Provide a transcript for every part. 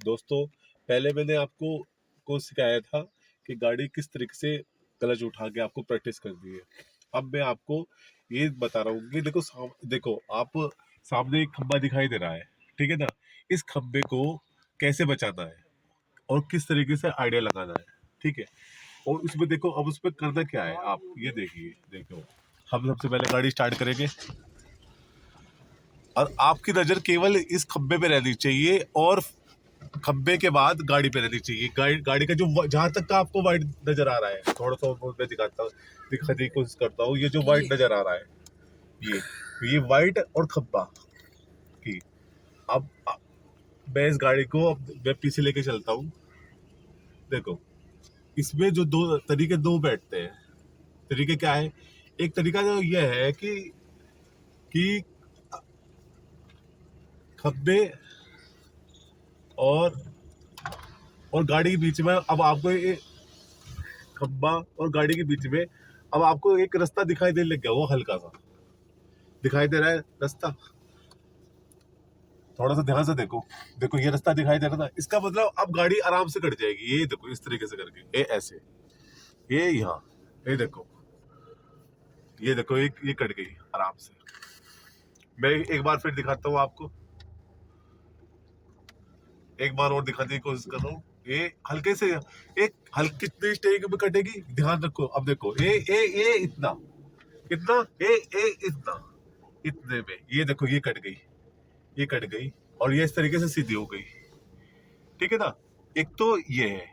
दोस्तों, पहले मैंने आपको सिखाया था कि गाड़ी किस तरीके से क्लच उठा के आपको प्रैक्टिस करनी है। अब मैं आपको ये बता रहा हूँ कि देखो आप सामने एक खंबा दिखाई दे रहा है, ठीक है ना। इस खंबे को कैसे बचाना है और किस तरीके से आइडिया लगाना है, ठीक है। और उसमें देखो, अब उस पर करना क्या है, आप ये देखिए। देखो, हम सबसे पहले गाड़ी स्टार्ट करेंगे और आपकी नजर केवल इस खंबे पे रहनी चाहिए और खंबे के बाद गाड़ी पे रहनी चाहिए। गाड़ी का जो जहां तक का आपको वाइट नजर आ रहा है, थोड़ा सा मैं दिखाने की कोशिश करता हूँ। ये जो वाइट नजर आ रहा है, ये वाइट और खंबा की। अब मैं इस गाड़ी को अब मैं पीछे लेके चलता हूँ। देखो, इसमें जो दो बैठते हैं। तरीके क्या है? एक तरीका तो यह है कि खंबे और गाड़ी के बीच में, अब आपको खंबा और गाड़ी के बीच में अब आपको एक रास्ता दिखाई देने लग गया, वो हल्का सा दिखाई दे रहा है रास्ता। थोड़ा सा ध्यान से देखो। देखो, ये रास्ता दिखाई दे रहा था, इसका मतलब अब गाड़ी आराम से कट जाएगी। ये देखो, इस तरीके से करके, ये ऐसे, ये यहाँ, ये देखो, ये देखो, ये कट गई आराम से। मैं एक बार फिर दिखाता हूँ आपको, एक बार और दिखाने की कोशिश कर रहा हूँ। ये हल्के से, एक हल्की कितने स्टेज में कटेगी, ध्यान रखो। अब देखो, ये इतना, कितना, ये इतना, इतने में, ये देखो, ये कट गई, ये कट गई और ये इस तरीके से सीधी हो गई, ठीक है ना। एक तो ये है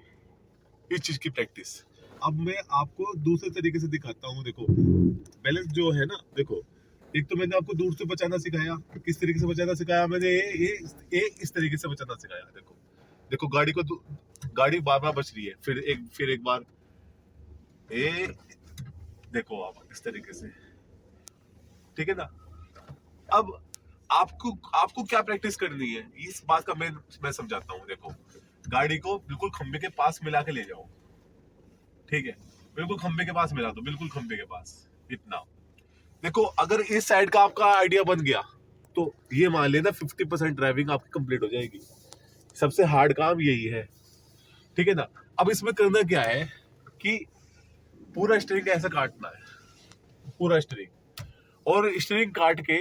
इस चीज की प्रैक्टिस। अब मैं आपको दूसरे तरीके से दिखाता हूँ। देखो, बैलेंस जो है ना, देखो, एक तो मैंने आपको दूर से बचाना सिखाया। किस तरीके से बचाना सिखाया मैंने? ये इस तरीके से बचाना सिखाया। देखो, देखो, गाड़ी बार बार बच रही है, फिर एक बार, ये देखो, आप इस तरीके से, ठीक है ना। अब आपको क्या प्रैक्टिस करनी है, इस बात का मैं समझाता हूँ। देखो, गाड़ी को बिल्कुल खंबे के पास मिला के ले जाओ, ठीक है। बिल्कुल खंबे के पास मिला दो, बिल्कुल खंबे के पास, इतना। देखो, अगर इस साइड का आपका आइडिया बन गया तो ये मान लेना 50% ड्राइविंग आपकी कंप्लीट हो जाएगी। सबसे हार्ड काम यही है, ठीक है ना। अब इसमें करना क्या है कि पूरा स्टीयरिंग ऐसा काटना है, पूरा स्टीयरिंग। और स्टीयरिंग काट के,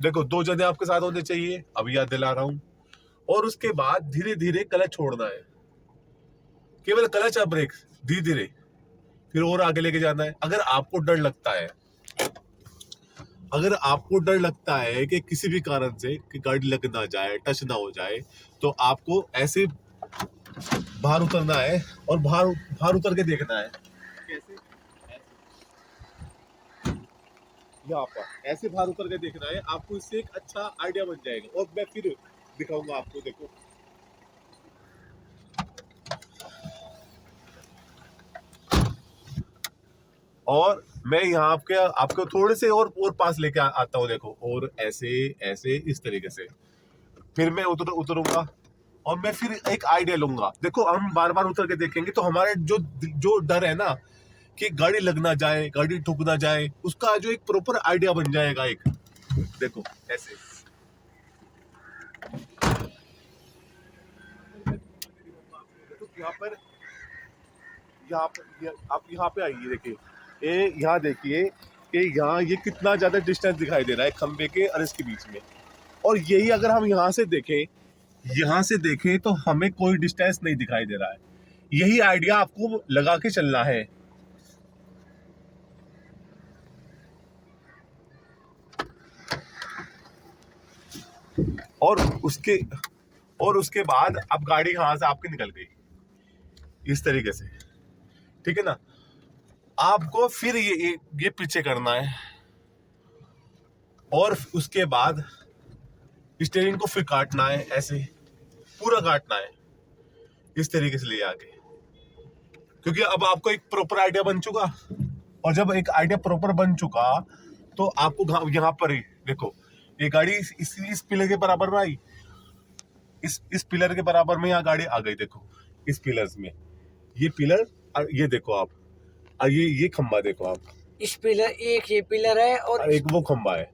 देखो, 2 जने आपके साथ होने चाहिए, अभी याद दिला रहा हूं। और उसके बाद धीरे धीरे क्लच छोड़ना है, केवल क्लच और ब्रेक, धीरे धीरे, फिर और आगे लेके जाना है। अगर आपको डर लगता है कि किसी भी कारण से कि गाड़ी लग ना जाए, टच ना हो जाए, तो आपको ऐसे बाहर उतरना है और बाहर उतर के देखना है। कैसे? यहाँ पर ऐसे बाहर उतर के देखना है आपको। इससे एक अच्छा आइडिया बन जाएगा। और मैं फिर दिखाऊंगा आपको। देखो, और मैं यहाँ आपको थोड़े से और पास लेके आता हूँ। देखो, और ऐसे ऐसे इस तरीके से फिर मैं उतरूंगा और मैं फिर एक आइडिया लूंगा। देखो, हम बार बार उतर के देखेंगे तो हमारे जो डर है ना कि गाड़ी लग ना जाए, गाड़ी ठुक ना जाए, उसका जो एक प्रॉपर आइडिया बन जाएगा एक। देखो, ऐसे, देखो, आप यहाँ पे आइए। देखिए, ये यहाँ देखिए कि यहाँ ये कितना ज्यादा डिस्टेंस दिखाई दे रहा है खंबे के और इसके बीच में। और यही अगर हम यहाँ से देखें तो हमें कोई डिस्टेंस नहीं दिखाई दे रहा है। यही आइडिया आपको लगा के चलना है। और उसके बाद अब गाड़ी यहां से आपकी निकल गई इस तरीके से, ठीक है ना। आपको फिर ये पीछे करना है और उसके बाद स्टीयरिंग को फिर काटना है, ऐसे पूरा काटना है इस तरीके से ले आके। क्योंकि अब आपको एक प्रॉपर आइडिया बन चुका, और जब एक आइडिया प्रॉपर बन चुका तो आपको यहाँ पर ही देखो, ये गाड़ी इस पिलर के बराबर में आई, इस पिलर के बराबर में यहाँ गाड़ी आ गई। देखो, इस पिलर्स में ये पिलर, और ये देखो आप, और ये खंबा देखो आप, इस पिलर, एक ये पिलर है और एक वो खंबा है,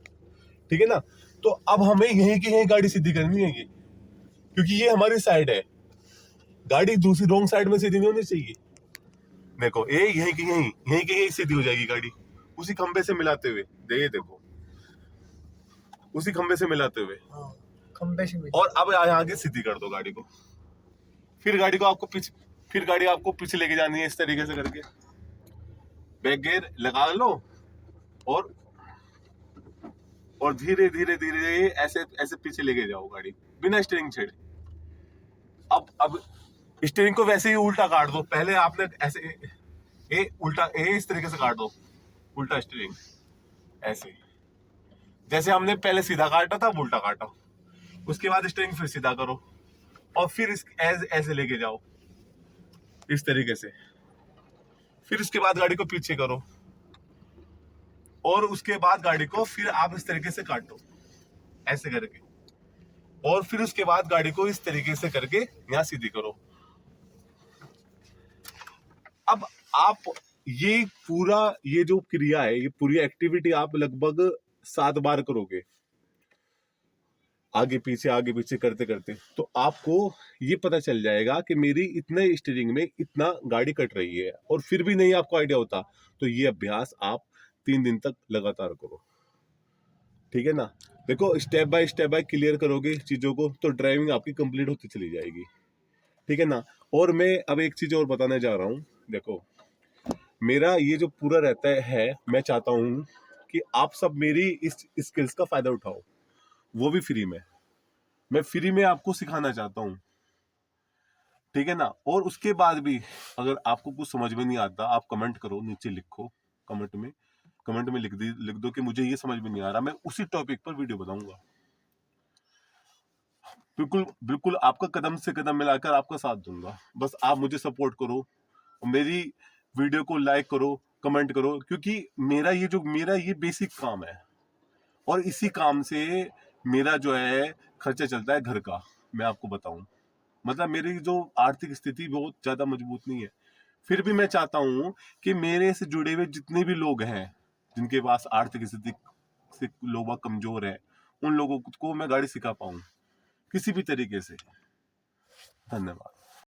ठीक है ना। तो अब हमें यहीं की यहीं गाड़ी सीधी करनी है, ये क्योंकि ये हमारी साइड है। गाड़ी दूसरी रॉन्ग साइड में सीधी नहीं होनी चाहिए। देखो ये यहीं सीधी हो जाएगी गाड़ी, उसी खंबे से मिलाते हुए। ये देखो उसी खंबे से मिलाते हुए। हाँ, खंबे से मिल। और अब आगे सीधी कर दो गाड़ी को। फिर गाड़ी आपको पीछे लेके जानी है इस तरीके से करके। बैक गियर लगा लो और धीरे धीरे धीरे ऐसे ऐसे पीछे लेके जाओ गाड़ी बिना स्टीयरिंग छेड़े। अब स्टीयरिंग को वैसे ही उल्टा काट दो। पहले आपने ऐसे उल्टा इस तरीके से काट दो, उल्टा स्टीयरिंग ऐसे, जैसे हमने पहले सीधा काटा था उल्टा काटा। उसके बाद स्टीयरिंग फिर सीधा करो और फिर ऐसे लेके जाओ इस तरीके से। फिर उसके बाद गाड़ी को पीछे करो और उसके बाद गाड़ी को फिर आप इस तरीके से काटो ऐसे करके, और फिर उसके बाद गाड़ी को इस तरीके से करके यहां सीधी करो। अब आप ये जो क्रिया है, ये पूरी एक्टिविटी आप लगभग 7 बार करोगे आगे पीछे करते करते, तो आपको ये पता चल जाएगा कि मेरी इतने स्टीयरिंग में इतना गाड़ी कट रही है। और फिर भी नहीं आपको आइडिया होता तो ये अभ्यास आप 3 दिन तक लगातार करो, ठीक है ना। देखो स्टेप बाय क्लियर करोगे चीजों को तो ड्राइविंग आपकी कंप्लीट होती चली जाएगी, ठीक है ना। और मैं अब एक चीज और बताने जा रहा हूँ। देखो मेरा ये जो पूरा रहता है, मैं चाहता हूँ कि आप सब मेरी इस स्किल्स का फायदा उठाओ, वो भी फ्री में। मैं फ्री में आपको सिखाना चाहता हूँ, ठीक है ना। और उसके बाद भी अगर आपको कुछ समझ में नहीं आता, आप कमेंट करो, नीचे लिखो कमेंट में लिख दो कि मुझे ये समझ में नहीं आ रहा, मैं उसी टॉपिक पर वीडियो बनाऊंगा। बिल्कुल आपका कदम से कदम मिलाकर आपका साथ दूंगा। बस आप मुझे सपोर्ट करो, मेरी वीडियो को लाइक करो, कमेंट करो, क्योंकि मेरा ये बेसिक काम है और इसी काम से मेरा जो है खर्चा चलता है घर का। मैं आपको बताऊं, मतलब मेरी जो आर्थिक स्थिति बहुत ज्यादा मजबूत नहीं है, फिर भी मैं चाहता हूं कि मेरे से जुड़े हुए जितने भी लोग हैं जिनके पास आर्थिक स्थिति से लोग कमजोर है, उन लोगों को मैं गाड़ी सिखा पाऊं किसी भी तरीके से। धन्यवाद।